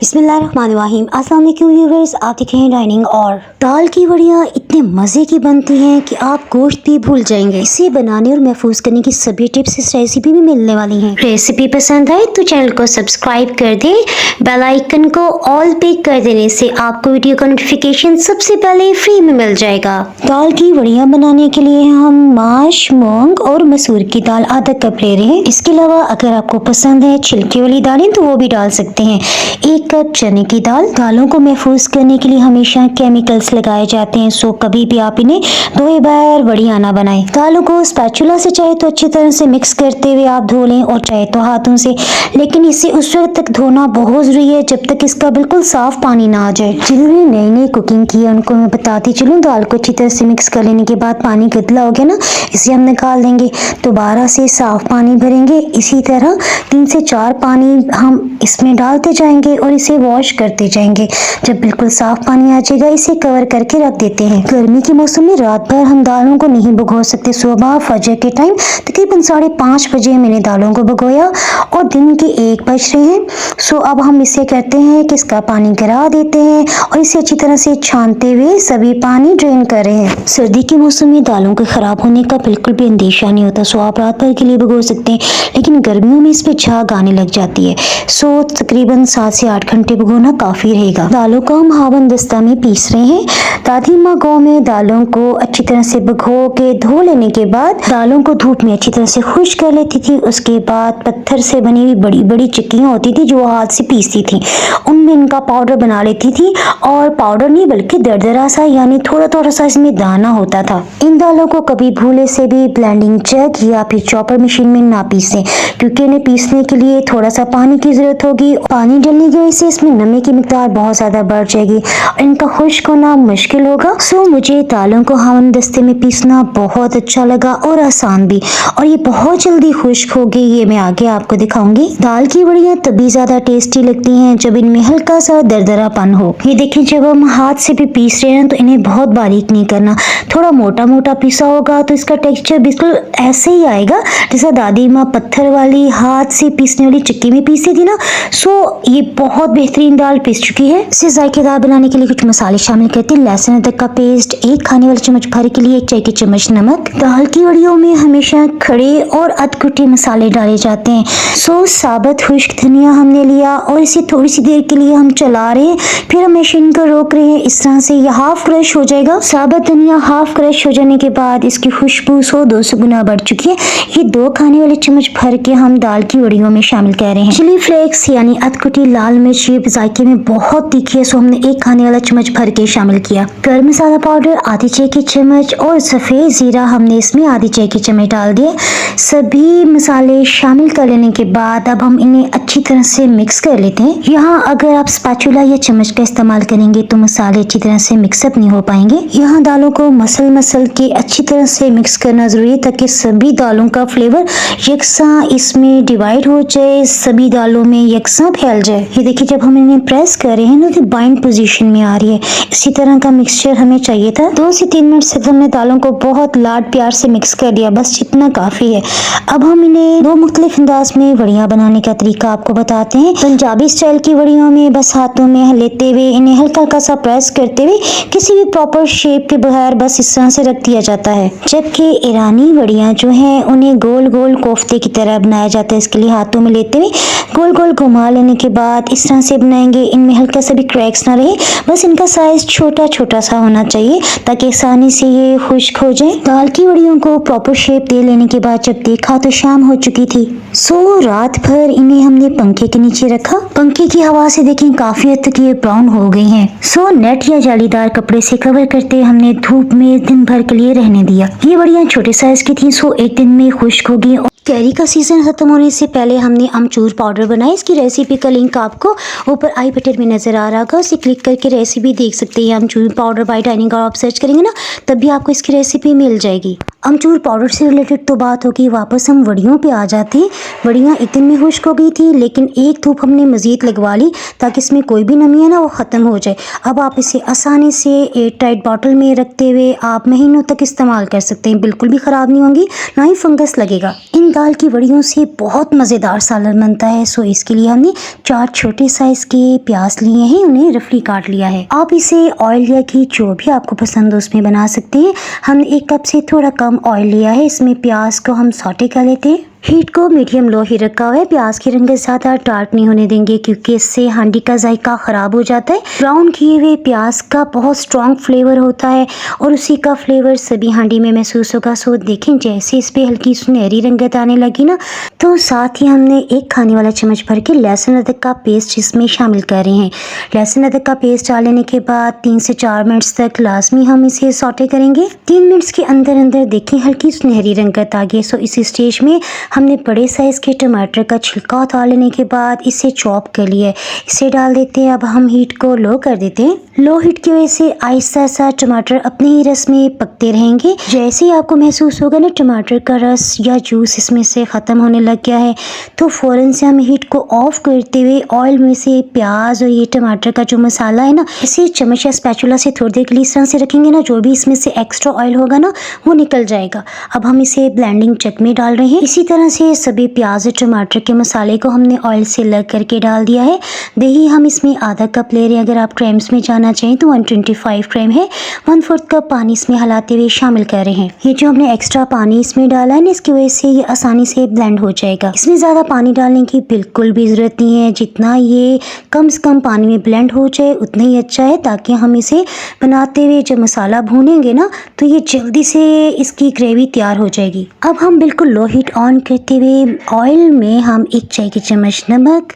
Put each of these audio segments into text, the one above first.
बिस्मिल्लाहिर्रहमानिर्रहीम। अस्सलाम वालेकुम व्यूअर्स, आप देख रहे हैं डाइनिंग। और दाल की वड़ियाँ इतने मज़े की बनती हैं कि आप गोश्त भी भूल जाएंगे। इसे बनाने और महफूज करने की सभी टिप्स इस रेसिपी में मिलने वाली हैं। रेसिपी पसंद आए तो चैनल को सब्सक्राइब कर दे, बेल आइकन को ऑल पे कर देने से आपको वीडियो का नोटिफिकेशन सबसे पहले फ्री में मिल जाएगा। दाल की वड़ियाँ बनाने के लिए हम माश, मूंग और मसूर की दाल आधा कप ले रहे हैं। इसके अलावा अगर आपको पसंद है छिलके वाली दालें तो वो भी डाल सकते हैं। 1 कप चने की दाल। दालों को महफूज करने के लिए हमेशा केमिकल्स लगाए जाते हैं, सो कभी भी आप इन्हें धोए बगैर वड़ियाँ ना बनाएं। दालों को स्पैचुला से चाहे तो अच्छी तरह से मिक्स करते हुए आप धो लें और चाहे तो हाथों से, लेकिन इसे उस वक्त तक धोना बहुत जरूरी है जब तक इसका बिल्कुल साफ पानी ना आ जाए। जिन्होंने नई नई कुकिंग की है उनको मैं बताती चलूँ, दाल को अच्छी तरह से मिक्स कर लेने के बाद पानी गदला हो गया ना, इसे हम निकाल देंगे। दोबारा से साफ पानी भरेंगे। इसी तरह 3 से 4 पानी हम इसमें डालते जाएंगे और इसे वॉश करते जाएंगे। जब बिल्कुल साफ पानी आ जाएगा इसे कवर करके रख देते हैं। गर्मी के मौसम में रात भर हम दालों को नहीं भिगो सकते। सुबह फजर के टाइम तकरीबन 5:30 बजे मैंने दालों को भिगोया और दिन के 1 बज रहे हैं। सो अब हम इसे करते हैं कि इसका पानी गिरा देते हैं और इसे अच्छी तरह से छानते हुए सभी पानी ड्रेन कर रहे हैं। सर्दी के मौसम में दालों के खराब होने का बिल्कुल भी अंदेशा नहीं होता, सो आप रात भर के लिए भिगो सकते हैं, लेकिन गर्मियों में इस पे झाग आने लग जाती है। सो तकरीबन 7 से 8 घंटे भिगोना काफी रहेगा। दालों को हम हावन दस्ता में पीस रहे हैं। दादी माँ गाँव में दालों को अच्छी तरह से भिगो के धो लेने के बाद दालों को धूप में अच्छी तरह से खुश्क कर लेती थी। उसके बाद पत्थर से बनी हुई बड़ी बड़ी चिक्कियाँ होती थी जो हाथ से पीसती थी, उनमें इनका पाउडर बना लेती थी। और पाउडर नहीं बल्कि दरदरा सा, यानी थोड़ा थोड़ा सा इसमें दाना होता था। इन दालों को कभी भूले से भी ब्लेंडिंग जग या फिर चॉपर मशीन में ना पीसें, क्योंकि इन्हें पीसने के लिए थोड़ा सा पानी की जरूरत होगी। पानी डालने की वजह से इसमें नमी की मिकदार बहुत ज्यादा बढ़ जाएगी और इनका खुश्क होना मुश्किल होगा। सो मुझे दालों को हावन दस्ते में पीसना बहुत अच्छा लगा और आसान भी, और ये बहुत जल्दी खुश्क हो गई। ये मैं आगे आपको दिखाऊंगी। दाल की वड़ियाँ तभी ज्यादा टेस्टी लगती हैं जब इनमें हल्का सा दरदरापन हो। ये देखिए, जब हम हाथ से भी पीस रहे हैं तो इन्हें बहुत बारीक नहीं करना, थोड़ा मोटा मोटा पीसा होगा तो इसका टेक्सचर बिल्कुल ऐसे ही आएगा जैसा दादी माँ पत्थर वाली हाथ से पीसने वाली चिक्की में पीसी थी ना। सो ये बहुत बेहतरीन दाल पीस चुकी है। इसे जायकेदार बनाने के लिए कुछ मसाले शामिल करते हैं। लहसुन अदरक का पेस्ट, 1 खाने वाला चम्मच भर के लिए 1 चाय की चम्मच नमक। दाल की वड़ियों में हमेशा खड़े और अधकुटे मसाले डाले जाते हैं। सो साबुत खुश्क धनिया हमने लिया और इसे थोड़ी सी देर के लिए हम चला रहे हैं, फिर हम मशीन को रोक रहे हैं। इस तरह से ये हाफ क्रश हो जाएगा। साबुत धनिया हाफ क्रश हो जाने के बाद इसकी खुशबू 100-200 गुना बढ़ चुकी है। ये 2 खाने वाले चम्मच भर के हम दाल की वड़ियों में शामिल कर रहे हैं। चिली फ्लेक्स यानी अधकुटी लाल मिर्च ये जायके में बहुत तीखी है, सो हमने 1 खाने वाला चम्मच भर के शामिल किया। गरम मसाला पाउडर आधी चाय की चम्मच और सफेद जीरा हमने इसमें आधी चाय की चम्मच डाल दिए। सभी मसाले शामिल कर लेने के बाद अब हम इन्हें अच्छी तरह से मिक्स कर लेते हैं। यहाँ अगर आप स्पैचुला या चम्मच का इस्तेमाल करेंगे तो मसाले अच्छी तरह से मिक्सअप नहीं हो पाएंगे। यहाँ दालों को मसल के अच्छी तरह से मिक्स करना जरूरी है ताकि सभी दालों का फ्लेवर यकसा इसमें डिवाइड हो जाए, सभी दालों में यकसा फैल जाए। ये देखिए, जब हम इन्हें प्रेस कर रहे हैं ना तो बाइंड पोजीशन में आ रही है। इसी तरह का मिक्सचर हमें चाहिए था। 2 से 3 मिनट से हमने दालों को बहुत लाड प्यार से मिक्स कर दिया, बस इतना काफी है। अब हम इन्हें 2 मुख्तलिफ अंदाज में वड़ियाँ बनाने का तरीका आपको बताते हैं। पंजाबी स्टाइल की वड़ियों में बस हाथों में लेते हुए इन्हें हल्का हल्का सा प्रेस करते हुए किसी भी प्रॉपर शेप के बगैर बस इस तरह से रख दिया जाता है। जबकि ईरानी वड़ियाँ जो हैं उन्हें गोल गोल कोफ्ते की तरह बनाया जाता है। इसके लिए हाथों में लेते हुए गोल गोल घुमा लेने के बाद इस तरह से बनाएंगे। इनमें हल्का सा भी क्रैक्स ना रहे, बस इनका साइज छोटा छोटा सा होना चाहिए ताकि आसानी से ये खुश्क हो जाए। दाल की वड़ियों को प्रॉपर शेप दे लेने के बाद जब देखा तो शाम हो चुकी थी। सो रात भर इन्हें हमने पंखे के नीचे रखा। पंखे की हवा से देखें काफी हद तक ये ब्राउन हो गई हैं। सो नेट या जालीदार कपड़े से कवर करते हमने धूप में दिन भर के लिए रहने दिया। ये वड़ियाँ छोटे साइज की थी, सो 1 दिन में खुश्क होगी। कैरी का सीजन खत्म होने से पहले हमने अमचूर पाउडर बनाया। इसकी रेसिपी का लिंक आपको ऊपर आई बटन में नजर आ रहा होगा, उसे क्लिक करके रेसिपी देख सकते हैं। अमचूर पाउडर बाय डाइनिंग और आप सर्च करेंगे ना तब भी आपको इसकी रेसिपी मिल जाएगी। अमचूर पाउडर से रिलेटेड तो बात होगी, वापस हम वड़ियों पे आ जाते हैं। वड़ियाँ एक दिन में खुश्क हो गई थी, लेकिन एक धूप हमने मज़ीद लगवा ली ताकि इसमें कोई भी नमी है ना वो ख़त्म हो जाए। अब आप इसे आसानी से एयर टाइट बॉटल में रखते हुए आप महीनों तक इस्तेमाल कर सकते हैं, बिल्कुल भी ख़राब नहीं होंगी, ना ही फंगस लगेगा। इन दाल की वड़ियों से बहुत मज़ेदार सालन बनता है। सो इसके लिए हमने 4 छोटे साइज़ के प्याज लिए हैं, उन्हें रफली काट लिया है। आप इसे ऑयल या घी जो भी आपको पसंद हो उसमें बना सकते हैं। हमने 1 कप से थोड़ा कम ऑयल लिया है। इसमें प्याज को हम सौटे कर लेते हैं। हीट को मीडियम लो ही रखा हुआ है। प्याज की रंगत ज़्यादा डार्क नहीं होने देंगे क्योंकि इससे हांडी का जायका ख़राब हो जाता है। ब्राउन किए हुए प्याज का बहुत स्ट्रॉन्ग फ्लेवर होता है और उसी का फ्लेवर सभी हांडी में महसूस होगा। सो देखें जैसे इस पर हल्की सुनहरी रंगत आने लगी ना, तो साथ ही हमने 1 खाने वाला चम्मच भर के लहसुन अदरक का पेस्ट इसमें शामिल कर रहे हैं। लहसुन अदरक का पेस्ट डालने के बाद 3 से 4 मिनट तक लाजमी हम इसे सौटे करेंगे। 3 मिनट के अंदर अंदर देखें हल्की सुनहरी रंगत आ गई। सो इस स्टेज में हमने बड़े साइज़ के टमाटर का छिलका उतार लेने के बाद इसे चॉप कर लिया है, इसे डाल देते हैं। अब हम हीट को लो कर देते हैं। लो हीट की वजह से आहिस्ता आहिस्ता टमाटर अपने ही रस में पकते रहेंगे। जैसे ही आपको महसूस होगा ना टमाटर का रस या जूस इसमें से ख़त्म होने लग गया है, तो फ़ौरन से हम हीट को ऑफ करते हुए ऑयल में से प्याज और ये टमाटर का जो मसाला है ना, इसे चम्मच या स्पैचुला से थोड़ी देर के लिए इस तरह से रखेंगे ना, जो भी इसमें से एक्स्ट्रा ऑयल होगा ना वो निकल जाएगा। अब हम इसे ब्लेंडिंग जग में डाल रहे हैं। इसी तरह से सभी प्याज और टमाटर के मसाले को हमने ऑयल से अलग करके डाल दिया है। दही हम इसमें आधा कप ले रहे हैं। अगर आप ग्राम्स में जाना चाहें तो 125 ग्राम है। 1/4 कप पानी इसमें हलाते हुए शामिल कर रहे हैं। ये जो हमने एक्स्ट्रा पानी इसमें डाला है ना, इसकी वजह से ये आसानी से ब्लेंड हो जाएगा। इसमें ज़्यादा पानी डालने की बिल्कुल भी ज़रूरत नहीं है। जितना ये कम से कम पानी में ब्लेंड हो जाए उतना ही अच्छा है, ताकि हम इसे बनाते हुए जब मसाला भूनेंगे ना तो ये जल्दी से इसकी ग्रेवी तैयार हो जाएगी। अब हम बिल्कुल लो हीट ऑन करते हुए ऑयल में हम 1 चाय की चम्मच नमक,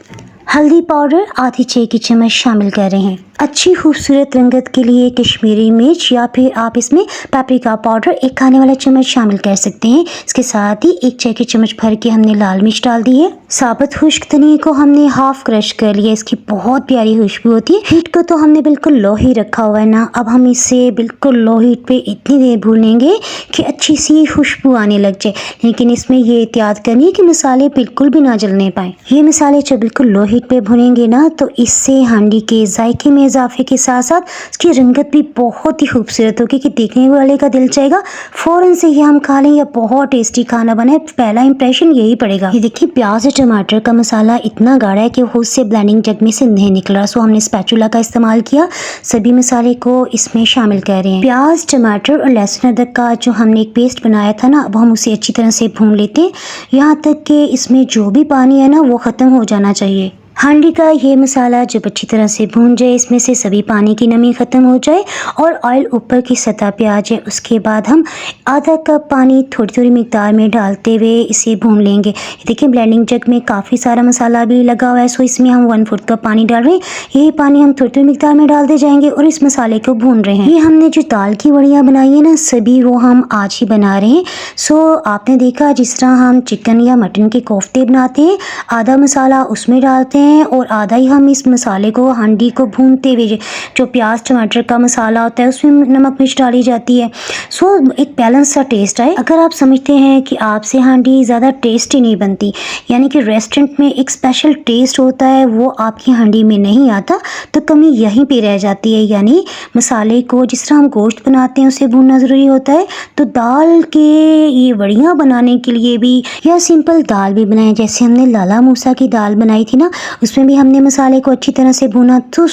हल्दी पाउडर आधी चाय की चम्मच शामिल कर रहे हैं। अच्छी खूबसूरत रंगत के लिए कश्मीरी मिर्च या फिर आप इसमें पेपरिका पाउडर 1 खाने वाला चम्मच शामिल कर सकते हैं। इसके साथ ही 1 चाय की चम्मच भर के हमने लाल मिर्च डाल दी है। साबुत खुश्क धनिया को हमने हाफ क्रश कर लिया, इसकी बहुत प्यारी खुशबू होती है। हीट को तो हमने बिल्कुल लो ही रखा हुआ है ना। अब हम इसे बिल्कुल लो हीट पे इतनी देर भूनेंगे कि अच्छी सी खुशबू आने लग जाए, लेकिन इसमें ये एहतियात करनी है कि मसाले बिल्कुल भी ना जलने पाए। ये मसाले जब बिल्कुल लो हीट पे भुनेंगे ना तो इससे हांडी के जायके में इजाफे के साथ साथ इसकी रंगत भी बहुत ही खूबसूरत होगी कि देखने वाले का दिल चाहेगा फ़ौरन से ये हम खा लें। या बहुत टेस्टी खाना बना है, पहला इंप्रेशन यही पड़ेगा। ये देखिए प्याज और टमाटर का मसाला इतना गाढ़ा है कि खुद से ब्लेंडिंग जग में से नहीं निकला। सो हमने स्पैचुला का इस्तेमाल किया। सभी मसाले को इसमें शामिल कर रहे हैं। प्याज टमाटर और लहसुन अदरक का जो हमने एक पेस्ट बनाया था ना, अब हम उसे अच्छी तरह से भून लेते हैं, यहाँ तक कि इसमें जो भी पानी है ना वो ख़त्म हो जाना चाहिए। हांडी का ये मसाला जब अच्छी तरह से भून जाए, इसमें से सभी पानी की नमी ख़त्म हो जाए और ऑयल ऊपर की सतह पे आ जाए, उसके बाद हम आधा कप पानी थोड़ी थोड़ी मिकदार में डालते हुए इसे भून लेंगे। देखिए ब्लेंडिंग जग में काफ़ी सारा मसाला भी लगा हुआ है, सो इसमें हम 1/4 कप पानी डाल रहे हैं। यही पानी हम थोड़ी थोड़ी मिकदार में डालते जाएंगे और इस मसाले को भून रहे हैं। ये हमने जो दाल की वड़ियाँ बनाई है ना, सभी वो हम आज ही बना रहे हैं। सो आपने देखा जिस तरह हम चिकन या मटन के कोफ्ते बनाते हैं, आधा मसाला उसमें डालते हैं और आधा ही हम इस मसाले को हांडी को भूनते हुए जो प्याज टमाटर का मसाला होता है उसमें नमक मिर्च डाली जाती है। सो एक बैलेंस सा टेस्ट आए। अगर आप समझते हैं कि आपसे हांडी ज़्यादा टेस्टी नहीं बनती, यानी कि रेस्टोरेंट में एक स्पेशल टेस्ट होता है वो आपकी हांडी में नहीं आता, तो कमी यहीं पे रह जाती है। यानी मसाले को जिस तरह हम गोश्त बनाते हैं उसे भूनना ज़रूरी होता है, तो दाल के ये वड़ियाँ बनाने के लिए भी या सिंपल दाल भी बनाए, जैसे हमने लाला मूसा की दाल बनाई थी ना, उसमें भी हमने मसाले को अच्छी तरह से भुना, तो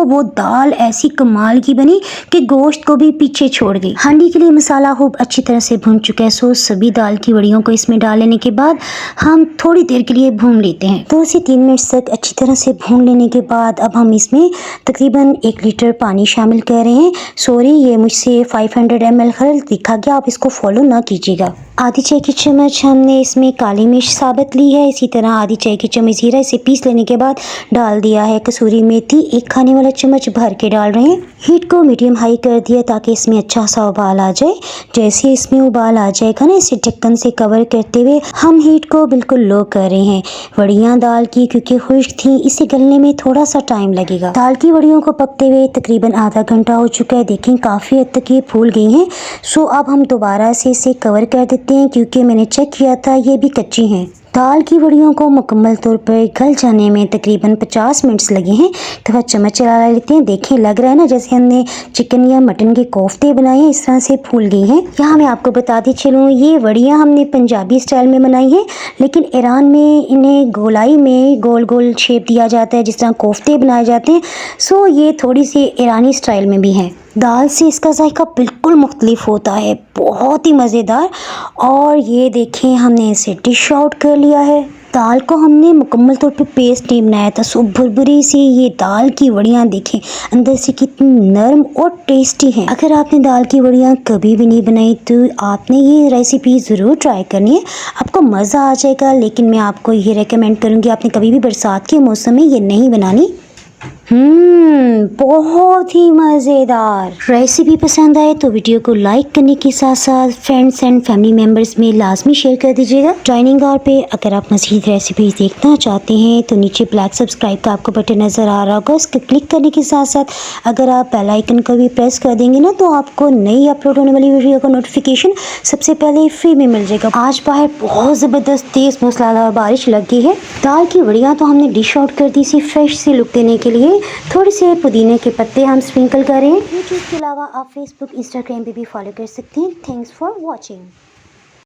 वो दाल ऐसी कमाल की बनी कि गोश्त को भी पीछे छोड़ गई। हांडी के लिए मसाला खूब अच्छी तरह से भुन चुका है। सो सभी दाल की वड़ियों को इसमें डाल लेने के बाद हम थोड़ी देर के लिए भून लेते हैं। 2 से 3 मिनट तक अच्छी तरह से भून लेने के बाद अब हम इसमें तकरीबन 1 लीटर पानी शामिल कर रहे हैं। सॉरी, ये मुझसे 500 ml गलत लिखा गया, आप इसको फॉलो ना कीजिएगा। आधी चाय की चम्मच हमने इसमें काली मिर्च साबुत ली है। इसी तरह आधी चाय की चम्मच जीरा, इसे पीस लेने के बाद डाल दिया है कसूरी मेथी, 1 खाने वाला चम्मच भर के डाल रहे हैं। हीट को मीडियम हाई कर दिया ताकि इसमें अच्छा सा उबाल आ जाए। जैसे इसमें उबाल आ जाएगा ना, इसे ढक्कन से कवर करते हुए हम हीट को बिल्कुल लो कर रहे हैं। वड़ियाँ दाल की क्योंकि खुश्क थी, इसे गलने में थोड़ा सा टाइम लगेगा। दाल की वड़ियों को पकते हुए तकरीबन आधा घंटा हो चुका है। देखें काफ़ी हद तक ये फूल गई हैं। सो अब हम दोबारा से इसे कवर कर देते हैं क्योंकि मैंने चेक किया था ये भी कच्ची हैं। दाल की वड़ियों को मुकम्मल तौर पर गल जाने में तकरीबन 50 मिनट्स लगे हैं। थोड़ा चम्मच चला लेते हैं। देखें लग रहा है ना जैसे हमने चिकन या मटन के कोफ्ते बनाए हैं, इस तरह से फूल गई हैं। यहाँ मैं आपको बताती चलूँ, ये वड़ियाँ हमने पंजाबी स्टाइल में बनाई हैं, लेकिन ईरान में इन्हें गोलाई में गोल गोल शेप दिया जाता है जिस तरह कोफ्ते बनाए जाते हैं। सो ये थोड़ी सी ईरानी स्टाइल में भी हैं। दाल से इसका जायका बिल्कुल मुख्तलिफ होता है, बहुत ही मज़ेदार। और ये देखें हमने इसे डिश आउट कर लिया है। दाल को हमने मुकम्मल तौर पे पेस्ट नहीं बनाया था। सो भुरभुरी सी ये दाल की वड़ियाँ देखें अंदर से कितनी नरम और टेस्टी हैं। अगर आपने दाल की वड़ियाँ कभी भी नहीं बनाई तो आपने ये रेसिपी ज़रूर ट्राई करनी है, आपको मज़ा आ जाएगा। लेकिन मैं आपको ये रेकमेंड करूँगी आपने कभी भी बरसात के मौसम में ये नहीं बनानी। बहुत ही मज़ेदार। रेसिपी पसंद आए तो वीडियो को लाइक करने के साथ साथ फ्रेंड्स एंड फैमिली मेम्बर्स में लाजमी शेयर कर दीजिएगा। डाइनिंग हॉल पे अगर आप मज़ीद रेसिपीज देखना चाहते हैं तो नीचे ब्लैक सब्सक्राइब का आपको बटन नज़र आ रहा होगा, उसको क्लिक करने के साथ साथ अगर आप बेल आइकन को भी प्रेस कर देंगे ना तो आपको नई अपलोड होने वाली वीडियो का नोटिफिकेशन सबसे पहले फ्री में मिल जाएगा। आज बाहर बहुत ज़बरदस्त तेज़ मूसलाधार बारिश लग गई है। दाल की वड़ियाँ तो हमने डिश आउट कर दी सी फ्रेश सी लुक देने के लिए। थोड़े से पुदीने के पत्ते हम स्प्रिंकल करें। यूट्यूब के अलावा आप फेसबुक इंस्टाग्राम पे भी फॉलो कर सकते हैं। Thanks for watching.